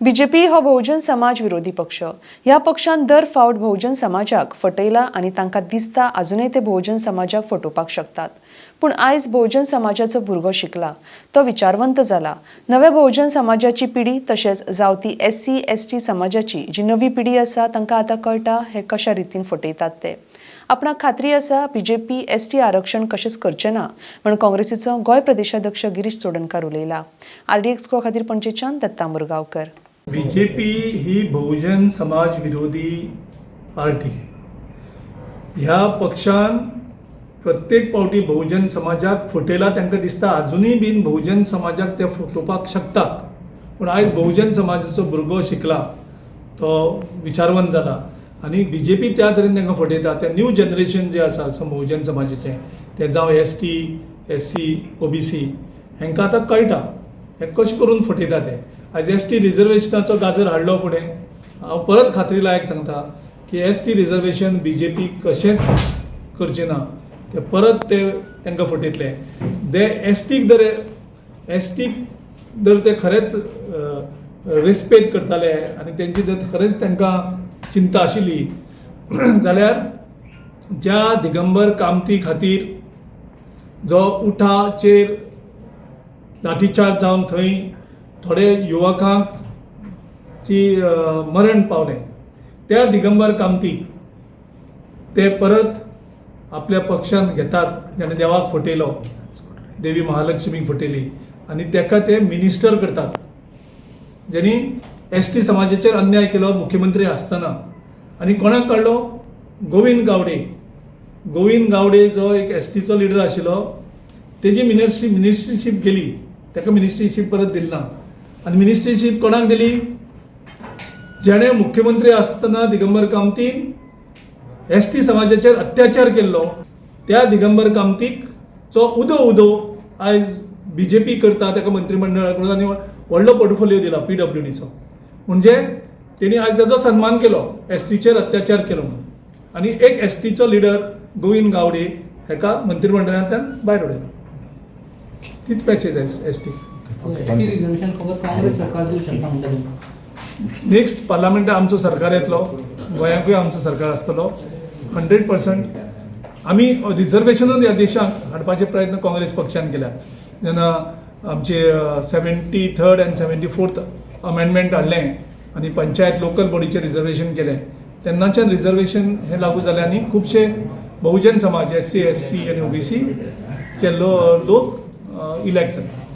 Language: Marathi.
बीजेपी हो बहुजन समाज विरोधी पक्ष. ह्या पक्षान दर फावट बहुजन समाजाक फटयला आणि तांकां दिसता अजूनय ते बहुजन समाजाक फटोवपाक शकतात. पूण आयज बहुजन समाजाचो भुरगो शिकला, तो विचारवंत जाला. नव्या बहुजन समाजाची पिढी तशेंच जावती SC ST समाजाची जी नवी पिढी आसा तांकां आतां कळटा हे कशा रितीन फटयतात ते. आपणाक खात्री आसा बीजेपी ST आरक्षण कशेंच करचें ना म्हण काँग्रेसीचो गोंय प्रदेशाध्यक्ष गिरीश चोडणकार उलयला. RDX गो खातीर पणजेच्यान दत्ता मुरगांवकर. बीजेपी ही बहुजन समाज विरोधी पार्टी. ह्या पक्षान प्रत्येक पावटी बहुजन समाजाक फटयला. तांकां दिसता अजुनूय बीन बहुजन समाजाक ते फटोवपाक शकतात. पूण आयज बहुजन समाजाचो भुरगो शिकला, तो विचारवंत जाला आनी बीजेपी त्या तरेन तांकां फटयता. ते न्यू जनरेशन जे आसा बहुजन समाजाचें, ते जावं ST SC OBC हांकां आतां कळटा हे कशें करून फटयता ते. आयज ST रिजर्वेशनाचो गाजर हाडलो फुडें. हांव परत खात्री लायक सांगता की ST रिजर्वेशन बीजेपी कशेंच करचें ना. ते परत ते तांकां फटयतले. जे STक जर ते खरेंच रेस्पेक्ट करताले आनी तेंची जर खरेंच तांकां चिंता आशिल्ली जाल्यार ज्या दिगंबर कामती खातीर जो उठाचेर लाठीचार्ज जावन थंय थोडे युवकांक मरण पावलें, त्या दिगंबर कामतीक ते परत आपल्या पक्षान घेतात. जेणे देवाक फटयलो, देवी महालक्ष्मीक फटयली आनी ताका ते मिनिस्टर करतात. जेणी ST समाजाचेर अन्याय केलो मुख्यमंत्री आसतना. आनी कोणाक कळलो? गोविंद गावडे जो एक STचो लिडर आशिल्लो, तेजी मिनिस्ट्रीशीप गेली, ताका मिनिस्ट्रीशीप परत दिली ना. आनी मिनिस्ट्रीशीप कोणाक दिली? जेणे मुख्यमंत्री आसतना दिगंबर कामतीन ST समाजाचेर अत्याचार केल्लो, त्या दिगंबर कामतीक जो उदो आयज बीजेपी करता, ताका मंत्रिमंडळाकडून आनी व्हडलो पोर्टफोलियो दिला PWDचो. म्हणजे तेणी आयज ताचो सन्मान केलो, STचेर अत्याचार केलो म्हणून. आनी एक STचो लिडर गोविंद गावडे हेका मंत्रिमंडळांतल्यान भायर उडयलो. तीच पॅसेज आहे ST. नेक्स्ट पार्लमेंटात आमचो सरकार येतलो, गोंयाकूय आमचो सरकार आसतलो. 100% आमी रिजर्वेशनूच ह्या देशाक हाडपाचे प्रयत्न काँग्रेस पक्षान केल्या. जेन्ना आमचे 73rd and 74th अमेंडमेंट हाडलें आनी पंचायत लोकल बॉडीचें रिजर्वेशन केलें, तेन्नाच्यान रिजर्वेशन हें लागू जालें आनी खुबशे बहुजन समाज SC ST आनी OBC चे लोक इलेक्ट जाले.